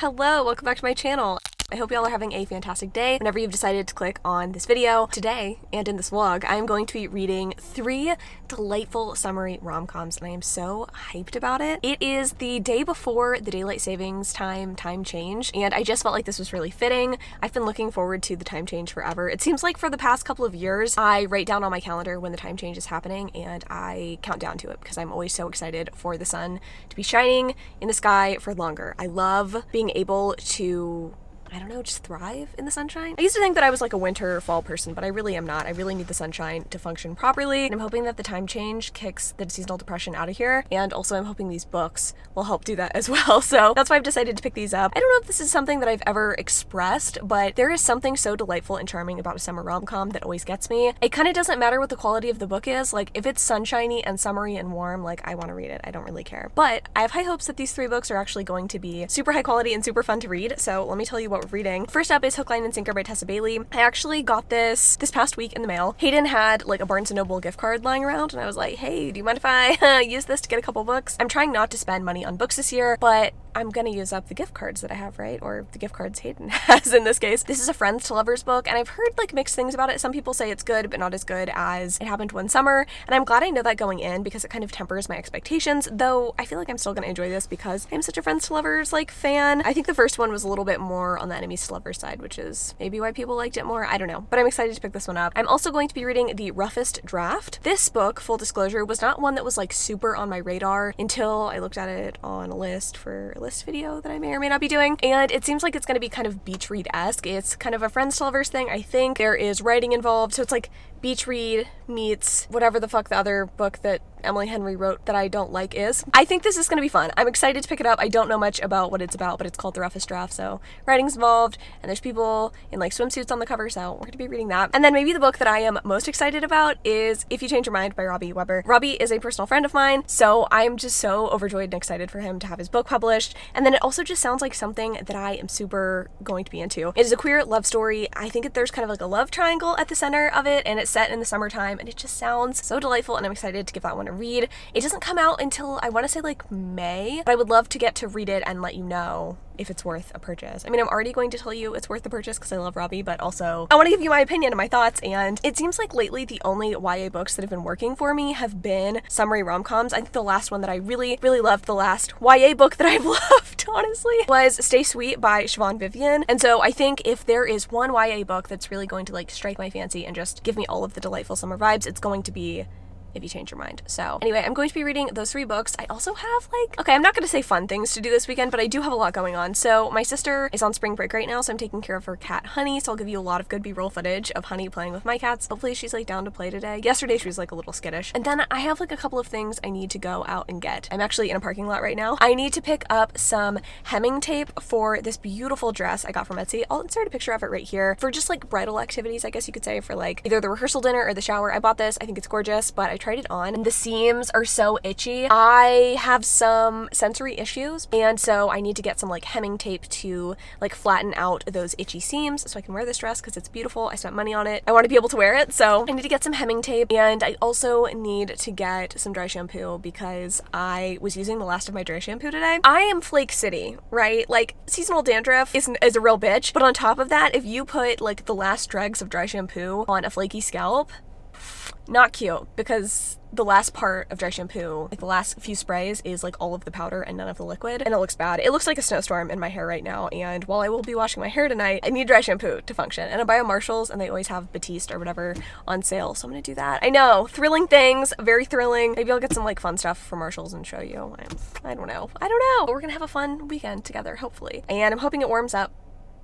Hello, welcome back to my channel. I hope y'all are having a fantastic day whenever you've decided to click on this video. Today, and in this vlog, I am going to be reading 3 delightful summary rom-coms, and I am so hyped about it. It is the day before the daylight savings time change, and I just felt like this was really fitting. I've been looking forward to the time change forever. It seems like for the past couple of years, I write down on my calendar when the time change is happening, and I count down to it because I'm always so excited for the sun to be shining in the sky for longer. I love being able to, I don't know, just thrive in the sunshine. I used to think that I was like a winter or fall person, but I really am not. I really need the sunshine to function properly, and I'm hoping that the time change kicks the seasonal depression out of here, and also I'm hoping these books will help do that as well. So that's why I've decided to pick these up. I don't know if this is something that I've ever expressed, but there is something so delightful and charming about a summer rom-com that always gets me. It kind of doesn't matter what the quality of the book is. Like, if it's sunshiny and summery and warm, like, I want to read it. I don't really care. But I have high hopes that these 3 books are actually going to be super high quality and super fun to read. So let me tell you what we're reading. First up is Hookline and Synchro by Tessa. I actually got this past week in the mail. Hayden had like a Barnes & Noble gift card lying around, and I was like, hey, do you mind if I use this to get a couple books? I'm trying not to spend money on books this year, but I'm gonna use up the gift cards that I have, right? Or the gift cards Hayden has in this case. This is a friends to lovers book, and I've heard like mixed things about it. Some people say it's good, but not as good as It Happened One Summer, and I'm glad I know that going in because it kind of tempers my expectations, though I feel like I'm still gonna enjoy this because I'm such a friends to lovers like fan. I think the first one was a little bit more on the enemies to lovers side, which is maybe why people liked it more. I don't know, but I'm excited to pick this one up. I'm also going to be reading The Roughest Draft. This book, full disclosure, was not one that was like super on my radar until I looked at it on a list for a list video that I may or may not be doing, and it seems like it's going to be kind of beach read-esque. It's kind of a friends to lovers thing. I think there is writing involved, so it's like beach read meets whatever the fuck the other book that Emily Henry wrote that I don't like is. I think this is going to be fun. I'm excited to pick it up. I don't know much about what it's about, but it's called The Roughest Draft, so writing's involved, and there's people in like swimsuits on the cover, so we're going to be reading that. And then maybe the book that I am most excited about is If You Change Your Mind by Robbie. Robbie is a personal friend of mine, so I'm just so overjoyed and excited for him to have his book published, and then it also just sounds like something that I am super going to be into. It is a queer love story. I think that there's kind of like a love triangle at the center of it, and it's set in the summertime, and it just sounds so delightful, and I'm excited to give that one a read. It doesn't come out until, I want to say, like May, but I would love to get to read it and let you know if it's worth a purchase. I mean, I'm already going to tell you it's worth the purchase because I love Robbie, but also I want to give you my opinion and my thoughts, and it seems like lately the only YA books that have been working for me have been summary rom-coms. I think the last one that I really loved, the last YA book that I've loved, honestly, was Stay Sweet by Siobhan Vivian. And so I think if there is one YA book that's really going to like strike my fancy and just give me all of the delightful summer vibes, it's going to be If You Change Your Mind. So anyway, I'm going to be reading those 3 books. I also have like, okay, I'm not going to say fun things to do this weekend, but I do have a lot going on. So my sister is on spring break right now, so I'm taking care of her cat Honey, so I'll give you a lot of good B-roll footage of Honey playing with my cats. Hopefully she's like down to play today. Yesterday she was like a little skittish. And then I have like a couple of things I need to go out and get. I'm actually in a parking lot right now. I need to pick up some hemming tape for this beautiful dress I got from Etsy. I'll insert a picture of it right here for just like bridal activities, I guess you could say, for like either the rehearsal dinner or the shower. I bought this. I think it's gorgeous, but I tried it on and the seams are so itchy. I have some sensory issues, and so I need to get some like hemming tape to like flatten out those itchy seams so I can wear this dress because it's beautiful. I spent money on it. I want to be able to wear it, so I need to get some hemming tape, and I also need to get some dry shampoo because I was using the last of my dry shampoo today. I am Flake City, right? Like, seasonal dandruff is a real bitch, but on top of that, if you put like the last dregs of dry shampoo on a flaky scalp, not cute, because the last part of dry shampoo, like the last few sprays, is like all of the powder and none of the liquid, and it looks bad. It looks like a snowstorm in my hair right now, and while I will be washing my hair tonight, I need dry shampoo to function. And I buy at Marshall's, and they always have Batiste or whatever on sale, so I'm gonna do that. I know, thrilling things, very thrilling. Maybe I'll get some like fun stuff from Marshall's and show you. I don't know. But we're gonna have a fun weekend together, hopefully. And I'm hoping it warms up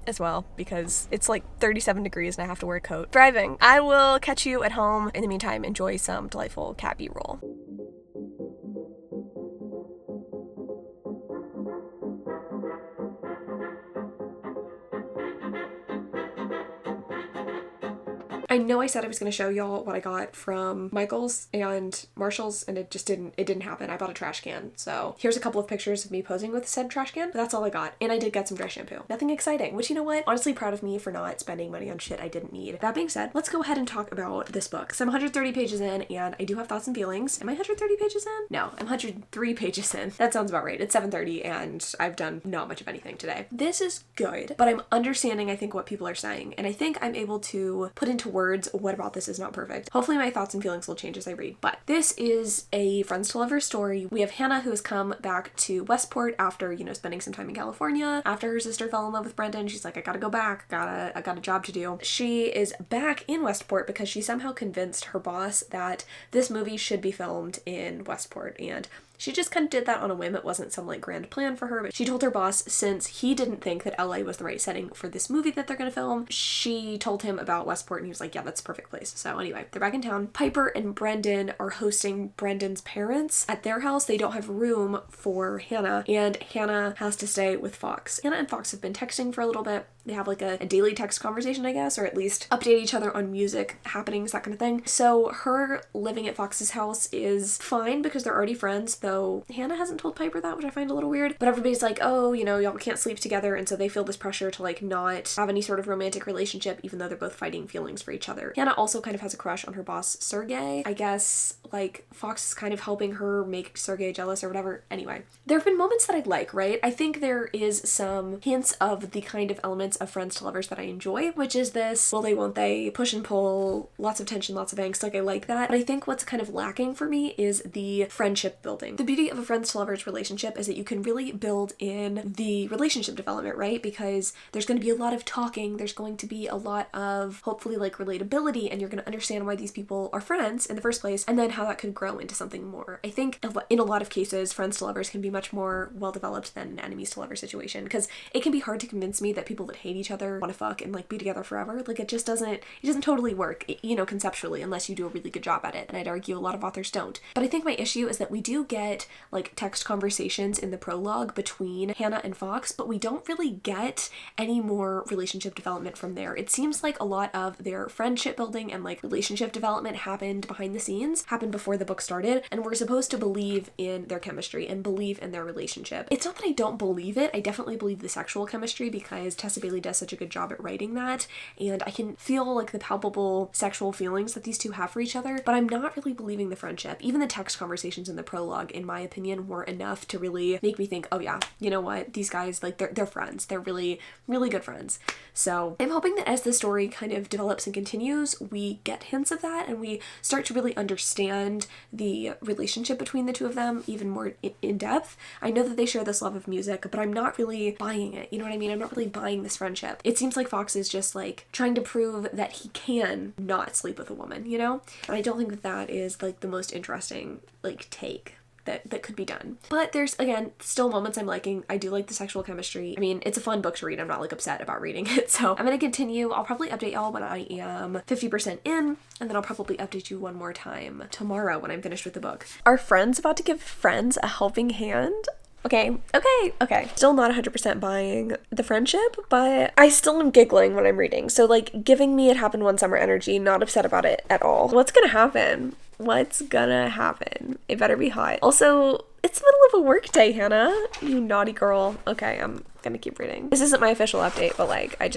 as well because it's like 37 degrees and I have to wear a coat. Driving. I will catch you at home. In the meantime, enjoy some delightful cat B-roll. I I know I said I was going to show y'all what I got from Michael's and Marshall's, and it didn't happen. I bought a trash can. So here's a couple of pictures of me posing with said trash can, but that's all I got. And I did get some dry shampoo. Nothing exciting, which, you know what? Honestly, proud of me for not spending money on shit I didn't need. That being said, let's go ahead and talk about this book. So I'm 130 pages in, and I do have thoughts and feelings. Am I 130 pages in? No, I'm 103 pages in. That sounds about right. It's 7:30, and I've done not much of anything today. This is good, but I'm understanding, I think, what people are saying, and I think I'm able to put into words what about this is not perfect. Hopefully my thoughts and feelings will change as I read, but this is a friends to lovers story. We have Hannah, who has come back to Westport after, you know, spending some time in California. After her sister fell in love with Brendan, she's like, I gotta go back. I got a job to do. She is back in Westport because she somehow convinced her boss that this movie should be filmed in Westport, and she just kind of did that on a whim. It wasn't some like grand plan for her, but she told her boss, since he didn't think that LA was the right setting for this movie that they're gonna film, she told him about Westport, and he was like, yeah, that's the perfect place. So anyway, they're back in town. Piper and Brendan are hosting Brendan's parents at their house. They don't have room for Hannah, and Hannah has to stay with Fox. Hannah and Fox have been texting for a little bit. They have like a daily text conversation, I guess, or at least update each other on music happenings, that kind of thing. So her living at Fox's house is fine because they're already friends, though Hannah hasn't told Piper that, which I find a little weird. But everybody's like, oh, you know, y'all can't sleep together, and so they feel this pressure to like not have any sort of romantic relationship, even though they're both fighting feelings for each other. Hannah also kind of has a crush on her boss, Sergey. I guess like Fox is kind of helping her make Sergey jealous or whatever. Anyway, there have been moments that I like, right? I think there is some hints of the kind of elements of friends to lovers that I enjoy, which is this will they, won't they, push and pull, lots of tension, lots of angst. Like, I like that. But I think what's kind of lacking for me is the friendship building. The beauty of a friends to lovers relationship is that you can really build in the relationship development, right? Because there's going to be a lot of talking, there's going to be a lot of hopefully like relatability, and you're going to understand why these people are friends in the first place, and then how that could grow into something more. I think in a lot of cases, friends to lovers can be much more well developed than an enemies to lovers situation, because it can be hard to convince me that people that hate each other want to fuck and like be together forever. Like, it doesn't totally work, you know, conceptually, unless you do a really good job at it, and I'd argue a lot of authors don't. But I think my issue is that we do get like text conversations in the prologue between Hannah and Fox, but we don't really get any more relationship development from there. It seems like a lot of their friendship building and like relationship development happened behind the scenes, happened before the book started, and we're supposed to believe in their chemistry and believe in their relationship. It's not that I don't believe it, I definitely believe the sexual chemistry because Tessa Bailey does such a good job at writing that, and I can feel like the palpable sexual feelings that these two have for each other, but I'm not really believing the friendship. Even the text conversations in the prologue, in my opinion, weren't enough to really make me think, oh yeah, you know what, these guys, like, they're friends. They're really, really good friends. So I'm hoping that as the story kind of develops and continues, we get hints of that and we start to really understand the relationship between the two of them even more in depth. I know that they share this love of music, but I'm not really buying it. You know what I mean? I'm not really buying this friendship. It seems like Fox is just like trying to prove that he can not sleep with a woman, you know? And I don't think that that is like the most interesting like take that could be done. But there's, again, still moments I'm liking. I do like the sexual chemistry. I mean, it's a fun book to read. I'm not like upset about reading it. So I'm gonna continue. I'll probably update y'all when I am 50% in, and then I'll probably update you one more time tomorrow when I'm finished with the book. Are friends about to give friends a helping hand? Okay. Still not 100% buying the friendship, but I still am giggling when I'm reading. So like giving me It Happened One Summer energy, not upset about it at all. What's gonna happen? It better be hot. Also, it's the middle of a work day, Hannah. You naughty girl. Okay, I'm gonna keep reading. This isn't my official update, but like, I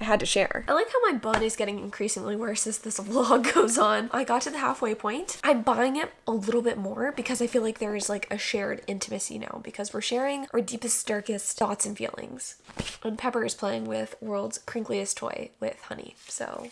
had to share. I like how my bun is getting increasingly worse as this vlog goes on. I got to the halfway point. I'm buying it a little bit more because I feel like there is like a shared intimacy now because we're sharing our deepest, darkest thoughts and feelings. And Pepper is playing with world's crinkliest toy with Honey, so...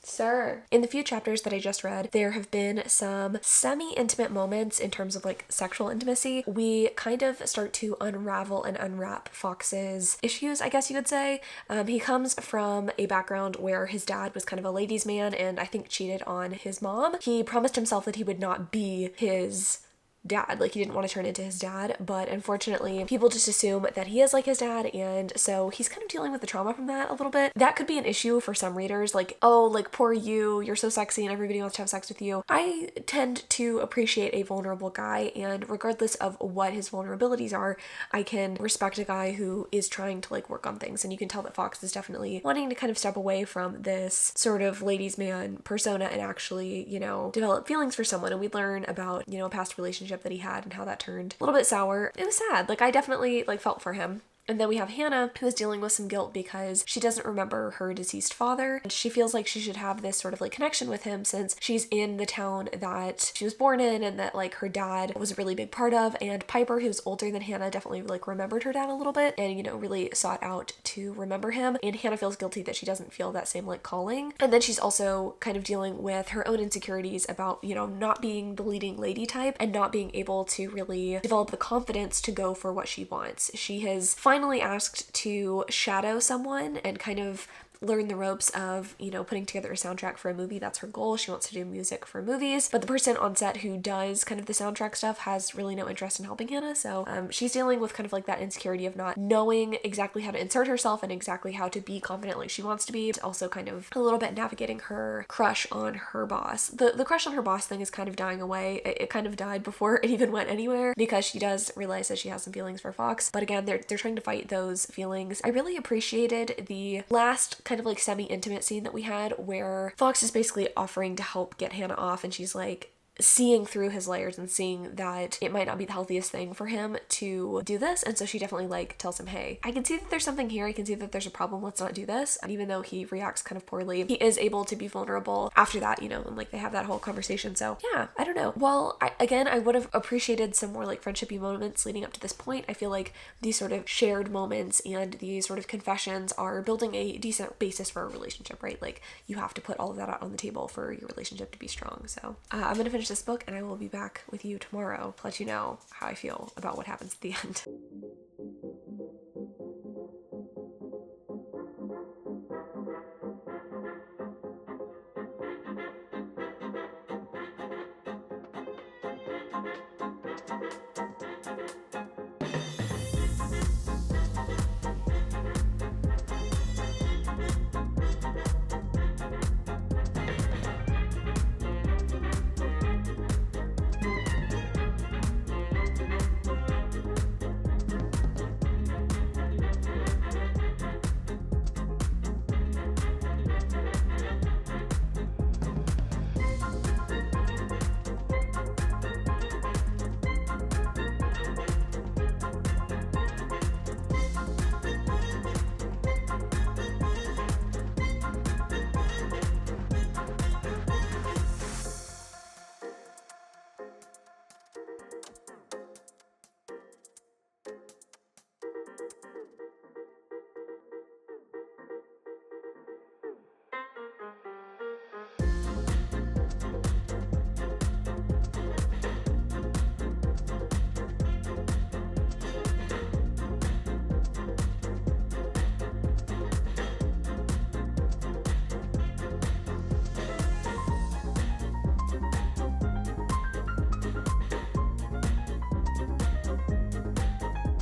Sir. In the few chapters that I just read, there have been some semi-intimate moments in terms of like sexual intimacy. We kind of start to unravel and unwrap Fox's issues, I guess you could say. He comes from a background where his dad was kind of a ladies' man and I think cheated on his mom. He promised himself that he would not be his dad. Like, he didn't want to turn into his dad, but unfortunately people just assume that he is like his dad, and so he's kind of dealing with the trauma from that a little bit. That could be an issue for some readers, like, oh, like, poor you, you're so sexy and everybody wants to have sex with you. I tend to appreciate a vulnerable guy, and regardless of what his vulnerabilities are, I can respect a guy who is trying to like work on things. And you can tell that FAQS is definitely wanting to kind of step away from this sort of ladies man persona and actually, you know, develop feelings for someone. And we learn about, you know, a past relationship that he had and how that turned a little bit sour. It was sad. Like, I definitely like felt for him. And then we have Hannah, who is dealing with some guilt because she doesn't remember her deceased father. And she feels like she should have this sort of like connection with him since she's in the town that she was born in and that like her dad was a really big part of. And Piper, who's older than Hannah, definitely like remembered her dad a little bit and, you know, really sought out to remember him. And Hannah feels guilty that she doesn't feel that same like calling. And then she's also kind of dealing with her own insecurities about, you know, not being the leading lady type and not being able to really develop the confidence to go for what she wants. She has finally asked to shadow someone and kind of learn the ropes of, you know, putting together a soundtrack for a movie. That's her goal. She wants to do music for movies, but the person on set who does kind of the soundtrack stuff has really no interest in helping Hannah. So she's dealing with kind of like that insecurity of not knowing exactly how to insert herself and exactly how to be confident like she wants to be. Also kind of a little bit navigating her crush on her boss. The crush on her boss thing is kind of dying away. It kind of died before it even went anywhere because she does realize that she has some feelings for FAQS. But again, they're trying to fight those feelings. I really appreciated the last kind of like semi-intimate scene that we had where FAQS is basically offering to help get Hannah off, and she's like seeing through his layers and seeing that it might not be the healthiest thing for him to do this. And so she definitely like tells him, hey, I can see that there's something here. I can see that there's a problem. Let's not do this. And even though he reacts kind of poorly, he is able to be vulnerable after that, you know, and like they have that whole conversation. So yeah, I don't know. Well, I would have appreciated some more like friendshipy moments leading up to this point. I feel like these sort of shared moments and these sort of confessions are building a decent basis for a relationship, right? Like, you have to put all of that out on the table for your relationship to be strong. So I'm gonna finish this book and I will be back with you tomorrow to let you know how I feel about what happens at the end.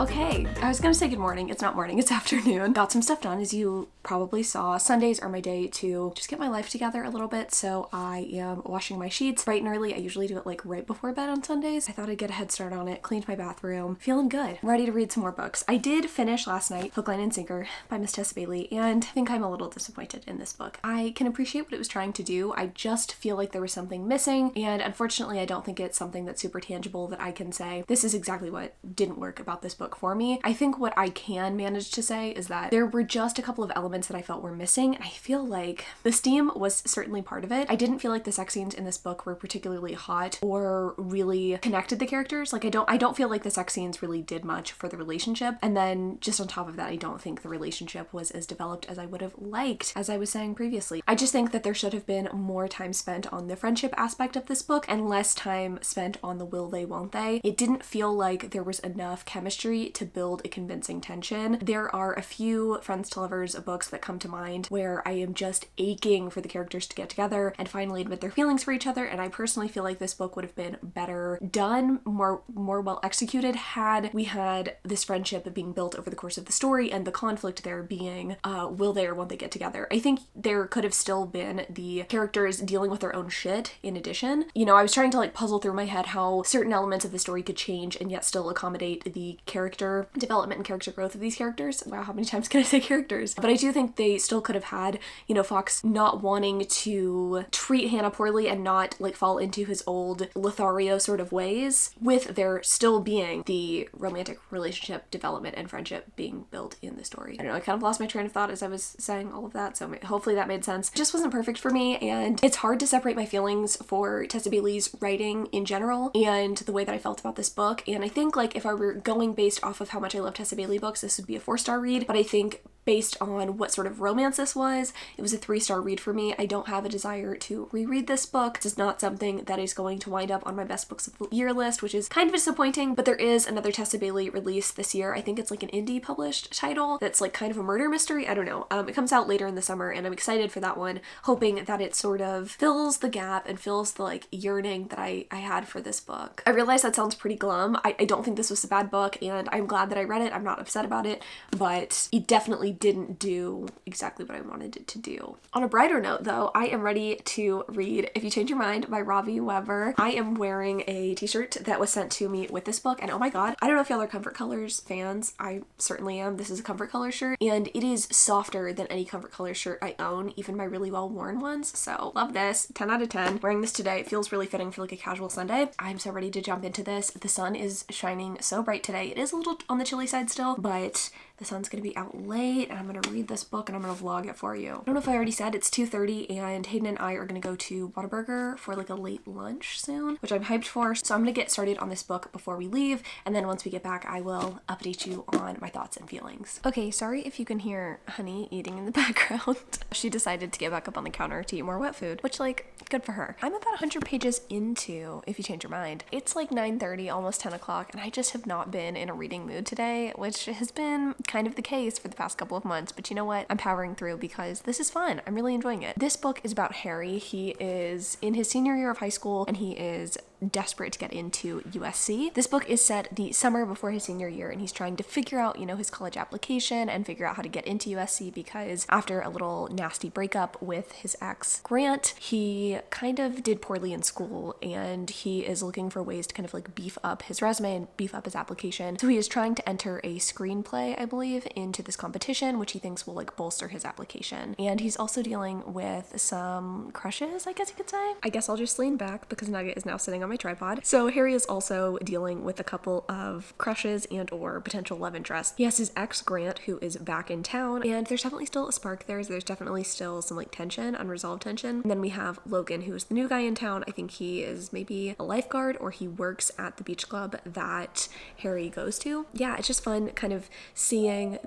Okay, I was gonna say good morning. It's not morning, it's afternoon. Got some stuff done, as you probably saw. Sundays are my day to just get my life together a little bit, so I am washing my sheets bright and early. I usually do it like right before bed on Sundays. I thought I'd get a head start on it, cleaned my bathroom, feeling good, ready to read some more books. I did finish last night Hookline and Synchro by Miss Tessa and I think I'm a little disappointed in this book. I can appreciate what it was trying to do. I just feel like there was something missing, and unfortunately I don't think it's something that's super tangible that I can say, this is exactly what didn't work about this book for me. I think what I can manage to say is that there were just a couple of elements that I felt were missing, and I feel like the steam was certainly part of it. I didn't feel like the sex scenes in this book were particularly hot or really connected the characters. Like, I don't feel like the sex scenes really did much for the relationship. And then just on top of that, I don't think the relationship was as developed as I would have liked, as I was saying previously. I just think that there should have been more time spent on the friendship aspect of this book and less time spent on the will they, won't they. It didn't feel like there was enough chemistry chemistry to build a convincing tension. There are a few friends to lovers books that come to mind where I am just aching for the characters to get together and finally admit their feelings for each other, and I personally feel like this book would have been better done, more well executed had we had this friendship being built over the course of the story and the conflict there being will they or won't they get together. I think there could have still been the characters dealing with their own shit in addition. You know, I was trying to like puzzle through my head how certain elements of the story could change and yet still accommodate the character development and character growth of these characters. Wow, how many times can I say characters? But I do think they still could have had, you know, Fox not wanting to treat Hannah poorly and not like fall into his old Lothario sort of ways, with there still being the romantic relationship development and friendship being built in the story. I don't know, I kind of lost my train of thought as I was saying all of that, so hopefully that made sense. It just wasn't perfect for me, and it's hard to separate my feelings for Tessa Bailey's writing in general and the way that I felt about this book. And I think like if I were going based off of how much I love Tessa Bailey books, this would be a 4-star read, but I think based on what sort of romance this was, it was a 3-star read for me. I don't have a desire to reread this book. This is not something that is going to wind up on my best books of the year list, which is kind of disappointing, but there is another Tessa Bailey release this year. I think it's like an indie published title that's like kind of a murder mystery. I don't know. It comes out later in the summer and I'm excited for that one, hoping that it sort of fills the gap and fills the like yearning that I had for this book. I realize that sounds pretty glum. I don't think this was a bad book and I'm glad that I read it. I'm not upset about it, but it definitely didn't do exactly what I wanted it to do. On a brighter note though, I am ready to read If You Change Your Mind by Robbie. I am wearing a t-shirt that was sent to me with this book, and oh my god, I don't know if y'all are Comfort Colors fans. I certainly am. This is a Comfort Color shirt and it is softer than any Comfort Color shirt I own, even my really well worn ones, so love this. 10 out of 10. Wearing this today, it feels really fitting for like a casual Sunday. I'm so ready to jump into this. The sun is shining so bright today. It is a little on the chilly side still, but the sun's gonna be out late and I'm gonna read this book and I'm gonna vlog it for you. I don't know if I already said it's 2:30 and Hayden and I are gonna go to Whataburger for like a late lunch soon, which I'm hyped for. So I'm gonna get started on this book before we leave, and then once we get back I will update you on my thoughts and feelings. Okay, sorry if you can hear Honey eating in the background. She decided to get back up on the counter to eat more wet food, which like, good for her. I'm about 100 pages into If You Change Your Mind. It's like 9:30, almost 10 o'clock, and I just have not been in a reading mood today, which has been kind of the case for the past couple of months, but you know what? I'm powering through because this is fun. I'm really enjoying it. This book is about Harry. He is in his senior year of high school and he is desperate to get into USC. This book is set the summer before his senior year and he's trying to figure out, you know, his college application and figure out how to get into USC because after a little nasty breakup with his ex, Grant, he kind of did poorly in school and he is looking for ways to kind of like beef up his resume and beef up his application. So he is trying to enter a screenplay, I believe, into this competition, which he thinks will like bolster his application. And he's also dealing with some crushes, I guess you could say. I guess I'll just lean back because Nugget is now sitting on my tripod. So Harry is also dealing with a couple of crushes and or potential love interest. He has his ex Grant who is back in town and there's definitely still a spark there. So there's definitely still some like tension, unresolved tension. And then we have Logan, who is the new guy in town. I think he is maybe a lifeguard or he works at the beach club that Harry goes to. Yeah, it's just fun kind of seeing.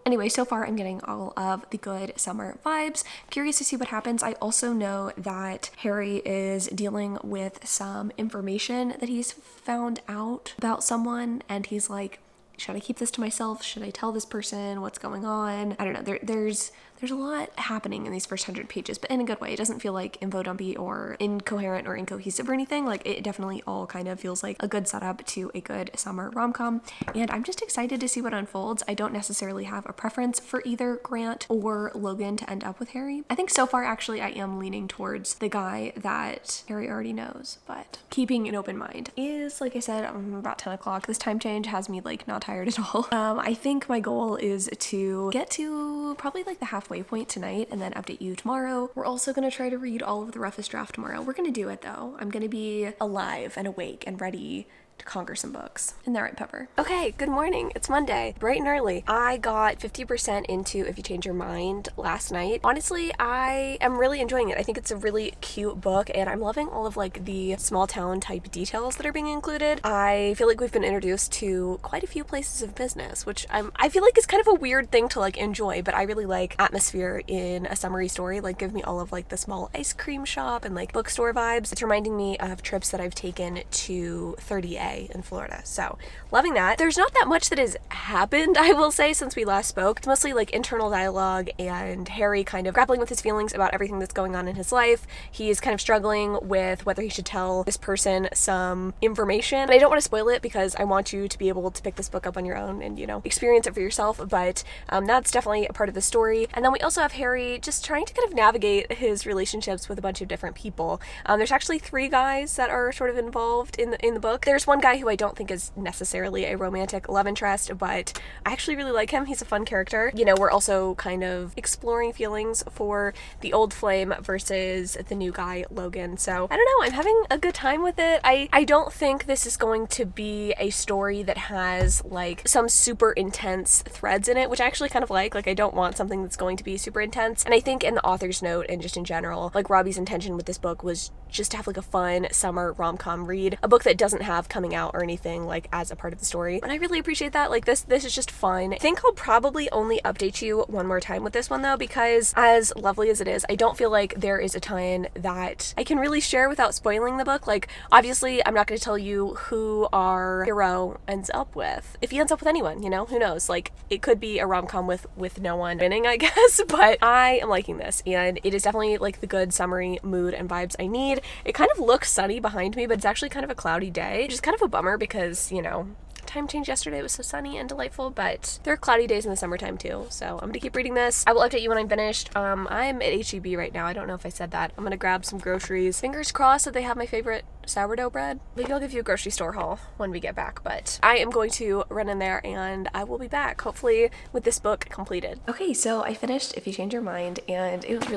Anyway, so far I'm getting all of the good summer vibes. Curious to see what happens. I also know that Harry is dealing with some information that he's found out about someone and he's like, should I keep this to myself? Should I tell this person what's going on? I don't know. There's a lot happening in these first 100 pages, but in a good way. It doesn't feel like info dumpy or incoherent or incohesive or anything. Like it definitely all kind of feels like a good setup to a good summer rom-com. And I'm just excited to see what unfolds. I don't necessarily have a preference for either Grant or Logan to end up with Harry. I think so far actually I am leaning towards the guy that Harry already knows, but keeping an open mind. Is, like I said, about 10 o'clock. This time change has me like not tired at all. I think my goal is to get to probably like the halfway point tonight and then update you tomorrow. We're also going to try to read all of the roughest draft tomorrow. We're going to do it though. I'm going to be alive and awake and ready to conquer some books. Isn't that right, Pepper? Okay, good morning. It's Monday, bright and early. I got 50% into If You Change Your Mind last night. Honestly, I am really enjoying it. I think it's a really cute book and I'm loving all of like the small town type details that are being included. I feel like we've been introduced to quite a few places of business, which I feel like is kind of a weird thing to like enjoy, but I really like atmosphere in a summery story. Like give me all of like the small ice cream shop and like bookstore vibes. It's reminding me of trips that I've taken to 30A stay in Florida. So loving that. There's not that much that has happened, I will say, since we last spoke. It's mostly like internal dialogue and Harry kind of grappling with his feelings about everything that's going on in his life. He's kind of struggling with whether he should tell this person some information. And I don't want to spoil it because I want you to be able to pick this book up on your own and, you know, experience it for yourself. But that's definitely a part of the story. And then we also have Harry just trying to kind of navigate his relationships with a bunch of different people. There's actually 3 guys that are sort of involved in the book. There's one guy who I don't think is necessarily a romantic love interest, but I actually really like him. He's a fun character. You know, we're also kind of exploring feelings for the old flame versus the new guy, Logan. So I don't know, I'm having a good time with it. I don't think this is going to be a story that has like some super intense threads in it, which I actually kind of like. Like, I don't want something that's going to be super intense. And I think in the author's note and just in general, like, Robbie's intention with this book was just to have like a fun summer rom-com read, a book that doesn't have coming out or anything like as a part of the story. And I really appreciate that. Like, this is just fun. I think I'll probably only update you one more time with this one though, because as lovely as it is, I don't feel like there is a ton that I can really share without spoiling the book. Like, obviously I'm not going to tell you who our hero ends up with. If he ends up with anyone, you know, who knows? Like, it could be a rom-com with no one winning, I guess, but I am liking this, and it is definitely like the good summery mood and vibes I need. It kind of looks sunny behind me, but it's actually kind of a cloudy day, which is kind of a bummer because, you know, time change yesterday. It was so sunny and delightful, but there are cloudy days in the summertime too. So I'm gonna keep reading this. I will update you when I'm finished. I'm at HEB right now. I don't know if I said that. I'm gonna grab some groceries. Fingers crossed that they have my favorite sourdough bread. Maybe I'll give you a grocery store haul when we get back, but I am going to run in there and I will be back, hopefully with this book completed. Okay, so I finished If You Change Your Mind, and it was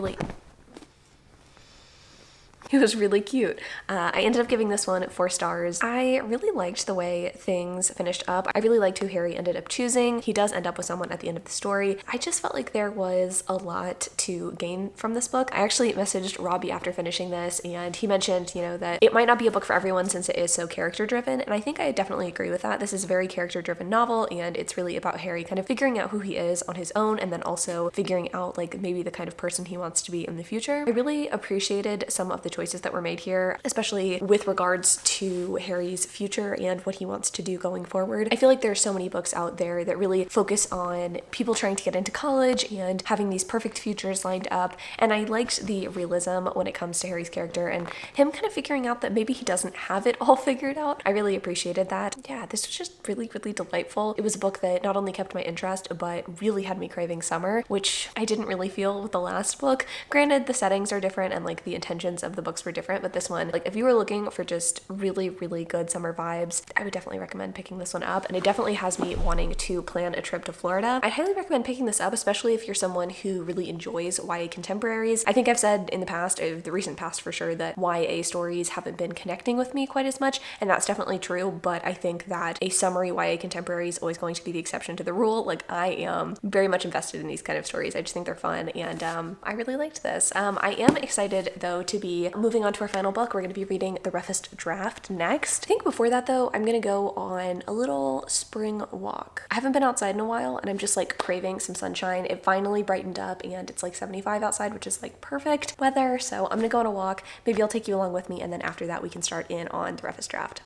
really cute. I ended up giving this one 4 stars. I really liked the way things finished up. I really liked who Harry ended up choosing. He does end up with someone at the end of the story. I just felt like there was a lot to gain from this book. I actually messaged Robbie after finishing this, and he mentioned, you know, that it might not be a book for everyone since it is so character driven, and I think I definitely agree with that. This is a very character driven novel, and it's really about Harry kind of figuring out who he is on his own, and then also figuring out like maybe the kind of person he wants to be in the future. I really appreciated some of the choices that were made here, especially with regards to Harry's future and what he wants to do going forward. I feel like there are so many books out there that really focus on people trying to get into college and having these perfect futures lined up, and I liked the realism when it comes to Harry's character and him kind of figuring out that maybe he doesn't have it all figured out. I really appreciated that. Yeah, this was just really, really delightful. It was a book that not only kept my interest, but really had me craving summer, which I didn't really feel with the last book. Granted, the settings are different and like the intentions of the books were different, but this one, like, if you were looking for just really, really good summer vibes, I would definitely recommend picking this one up, and it definitely has me wanting to plan a trip to Florida. I highly recommend picking this up, especially if you're someone who really enjoys YA contemporaries. I think I've said in the past, the recent past for sure, that YA stories haven't been connecting with me quite as much, and that's definitely true, but I think that a summery YA contemporary is always going to be the exception to the rule. Like, I am very much invested in these kind of stories. I just think they're fun, and I really liked this. I am excited though to be moving on to our final book. We're going to be reading The Roughest Draft next. I think before that though, I'm going to go on a little spring walk. I haven't been outside in a while, and I'm just like craving some sunshine. It finally brightened up, and it's like 75 outside, which is like perfect weather. So I'm going to go on a walk. Maybe I'll take you along with me, and then after that we can start in on The Roughest Draft.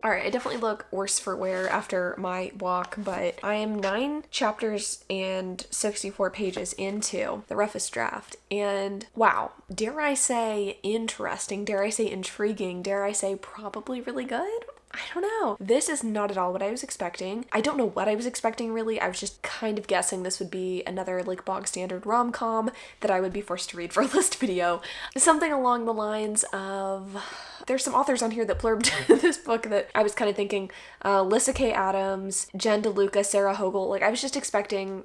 Alright, I definitely look worse for wear after my walk, but I am 9 chapters and 64 pages into The Roughest Draft, and wow, dare I say interesting, dare I say intriguing, dare I say probably really good? I don't know. This is not at all what I was expecting. I don't know what I was expecting really. I was just kind of guessing this would be another like bog standard rom-com that I would be forced to read for a list video. Something along the lines of... There's some authors on here that blurbed this book that I was kind of thinking, Lyssa K. Adams, Jen DeLuca, Sarah Hogle. Like, I was just expecting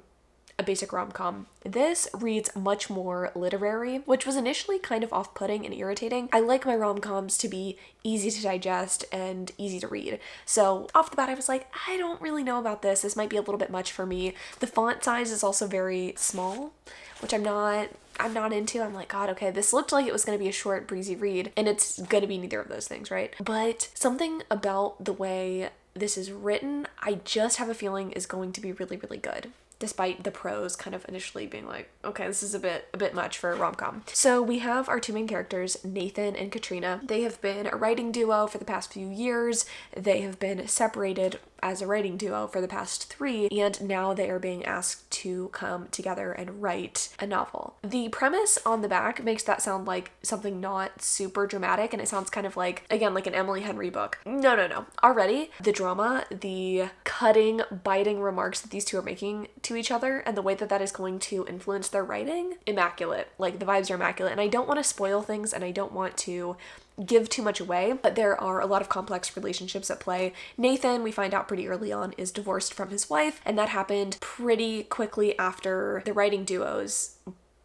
a basic rom-com. This reads much more literary, which was initially kind of off-putting and irritating. I like my rom-coms to be easy to digest and easy to read. So off the bat, I was like, I don't really know about this. This might be a little bit much for me. The font size is also very small, which I'm not into. I'm like, God, okay, this looked like it was going to be a short, breezy read, and it's going to be neither of those things, right? But something about the way this is written, I just have a feeling is going to be really, really good. despite the prose kind of initially being like, okay, this is a bit much for a rom-com. So we have our two main characters, Nathan and Katrina. They have been a writing duo for the past few years. They have been separated as a writing duo for the past 3, and now they are being asked to come together and write a novel. The premise on the back makes that sound like something not super dramatic, and it sounds kind of like, again, like an Emily Henry book. No. Already, the drama, the cutting, biting remarks that these two are making to each other, and the way that that is going to influence their writing, immaculate. Like, the vibes are immaculate, and I don't want to spoil things, and I don't want to give too much away, but there are a lot of complex relationships at play. Nathan, we find out pretty early on, is divorced from his wife, and that happened pretty quickly after the writing duo's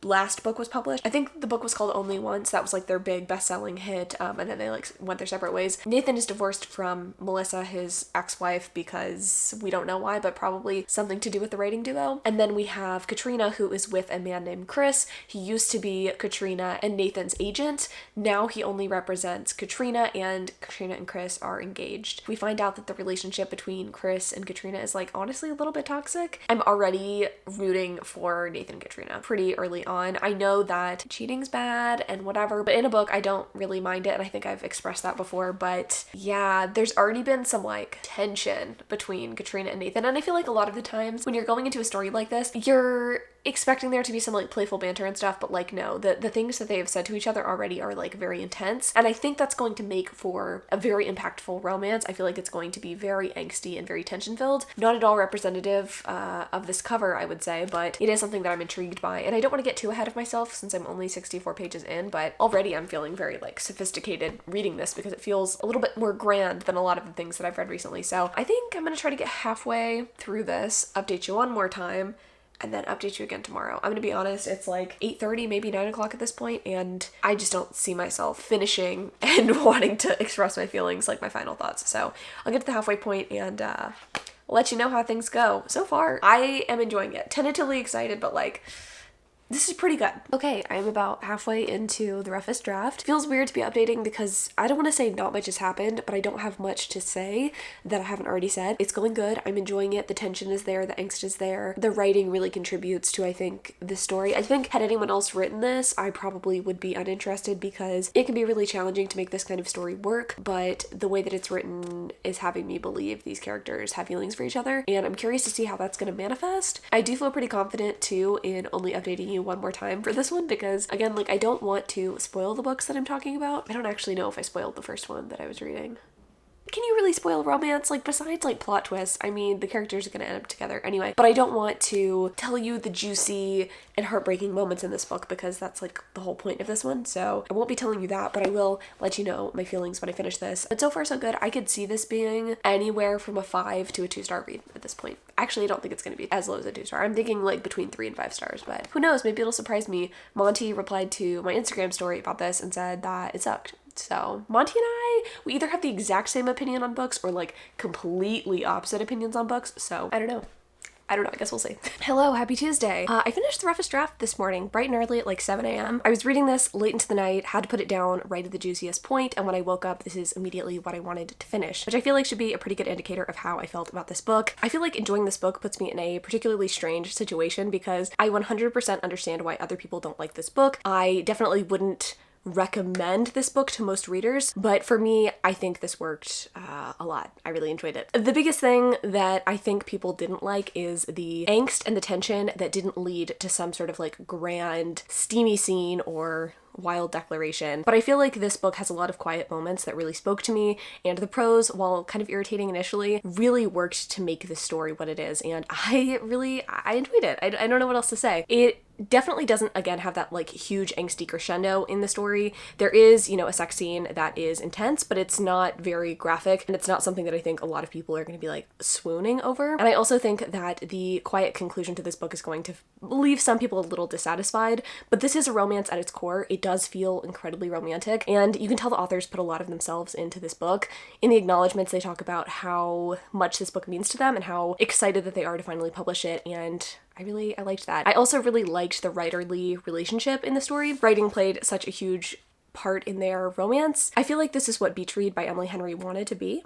last book was published. I think the book was called Only Once. That was like their big best-selling hit, and then they like went their separate ways. Nathan is divorced from Melissa, his ex-wife, because we don't know why, but probably something to do with the writing duo. And then we have Katrina, who is with a man named Chris. He used to be Katrina and Nathan's agent. Now he only represents Katrina, and Katrina and Chris are engaged. We find out that the relationship between Chris and Katrina is like honestly a little bit toxic. I'm already rooting for Nathan and Katrina pretty early on. I know that cheating's bad and whatever, but in a book I don't really mind it, and I think I've expressed that before. But yeah, there's already been some like tension between Katrina and Nathan, and I feel like a lot of the times when you're going into a story like this, you're expecting there to be some like playful banter and stuff, but like no, the things that they have said to each other already are like very intense, and I think that's going to make for a very impactful romance. I feel like it's going to be very angsty and very tension filled. Not at all representative of this cover, I would say, but it is something that I'm intrigued by, and I don't want to get too ahead of myself since I'm only 64 pages in, but already I'm feeling very like sophisticated reading this because it feels a little bit more grand than a lot of the things that I've read recently. So I think I'm gonna try to get halfway through this, update you one more time, and then update you again tomorrow. I'm gonna be honest, it's like 8:30, maybe 9 o'clock at this point, and I just don't see myself finishing and wanting to express my feelings, like my final thoughts. So I'll get to the halfway point and let you know how things go. So far, I am enjoying it. Tentatively excited, but like, this is pretty good. Okay, I'm about halfway into the roughest draft. Feels weird to be updating because I don't want to say not much has happened, but I don't have much to say that I haven't already said. It's going good. I'm enjoying it. The tension is there. The angst is there. The writing really contributes to, I think, the story. I think had anyone else written this, I probably would be uninterested because it can be really challenging to make this kind of story work, but the way that it's written is having me believe these characters have feelings for each other, and I'm curious to see how that's going to manifest. I do feel pretty confident, too, in only updating you one more time for this one because, again, like, I don't want to spoil the books that I'm talking about. I don't actually know if I spoiled the first one that I was reading. Can you really spoil romance? Like, besides, like, plot twists, I mean, the characters are gonna end up together anyway, but I don't want to tell you the juicy and heartbreaking moments in this book because that's, like, the whole point of this one, so I won't be telling you that, but I will let you know my feelings when I finish this. But so far, so good. I could see this being anywhere from a 5 to a 2-star read at this point. Actually, I don't think it's gonna be as low as a 2-star. I'm thinking, like, between 3 and 5 stars, but who knows? Maybe it'll surprise me. Monty replied to my Instagram story about this and said that it sucked. So Monty and I, we either have the exact same opinion on books or like completely opposite opinions on books. So I don't know. I guess we'll see. Hello, happy Tuesday. I finished the roughest draft this morning, bright and early at like 7 a.m. I was reading this late into the night, had to put it down right at the juiciest point, and when I woke up, this is immediately what I wanted to finish, which I feel like should be a pretty good indicator of how I felt about this book. I feel like enjoying this book puts me in a particularly strange situation because I 100% understand why other people don't like this book. I definitely wouldn't recommend this book to most readers, but for me, I think this worked a lot. I really enjoyed it. The biggest thing that I think people didn't like is the angst and the tension that didn't lead to some sort of like grand steamy scene or wild declaration. But I feel like this book has a lot of quiet moments that really spoke to me, and the prose, while kind of irritating initially, really worked to make this story what it is, and I enjoyed it. I don't know what else to say. It definitely doesn't, again, have that like huge angsty crescendo in the story. There is, you know, a sex scene that is intense, but it's not very graphic, and it's not something that I think a lot of people are going to be like swooning over. And I also think that the quiet conclusion to this book is going to leave some people a little dissatisfied, but this is a romance at its core. It does feel incredibly romantic, and you can tell the authors put a lot of themselves into this book. In the acknowledgments, they talk about how much this book means to them and how excited that they are to finally publish it, and I liked that. I also really liked the writerly relationship in the story. Writing played such a huge part in their romance. I feel like this is what Beach Read by Emily Henry wanted to be.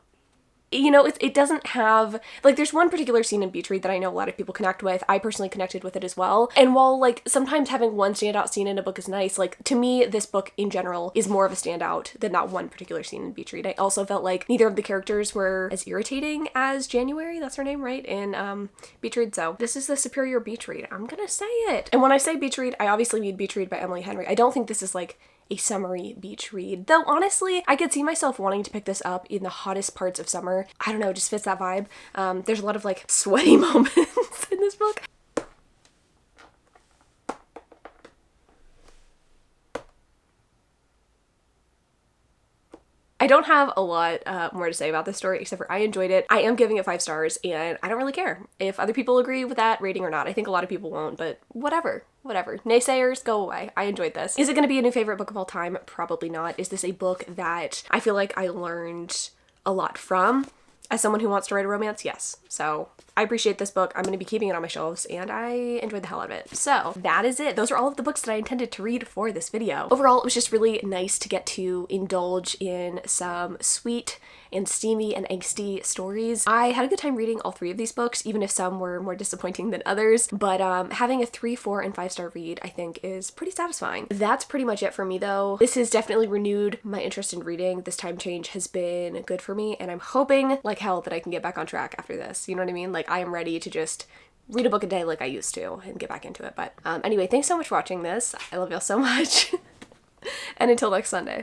you know, it doesn't have, like, there's one particular scene in Beach Read that I know a lot of people connect with. I personally connected with it as well. And while, like, sometimes having one standout scene in a book is nice, like, to me, this book in general is more of a standout than that one particular scene in Beach Read. I also felt like neither of the characters were as irritating as January, that's her name, right, in Beach Read. So this is the superior Beach Read. I'm gonna say it. And when I say Beach Read, I obviously mean Beach Read by Emily Henry. I don't think this is, like, a summery beach read. Though honestly, I could see myself wanting to pick this up in the hottest parts of summer. I don't know, it just fits that vibe. There's a lot of like sweaty moments in this book. I don't have a lot more to say about this story except for I enjoyed it. I am giving it 5 stars and I don't really care if other people agree with that rating or not. I think a lot of people won't, but whatever. Naysayers, go away. I enjoyed this. Is it going to be a new favorite book of all time? Probably not. Is this a book that I feel like I learned a lot from? As someone who wants to write a romance, yes. So I appreciate this book. I'm going to be keeping it on my shelves and I enjoyed the hell out of it. So that is it. Those are all of the books that I intended to read for this video. Overall, it was just really nice to get to indulge in some sweet and steamy and angsty stories. I had a good time reading all 3 of these books, even if some were more disappointing than others, but having a 3, 4, and 5-star read I think is pretty satisfying. That's pretty much it for me though. This has definitely renewed my interest in reading. This time change has been good for me and I'm hoping like hell that I can get back on track after this. You know what I mean? Like I am ready to just read a book a day like I used to and get back into it. But anyway, thanks so much for watching this. I love y'all so much. And until next Sunday.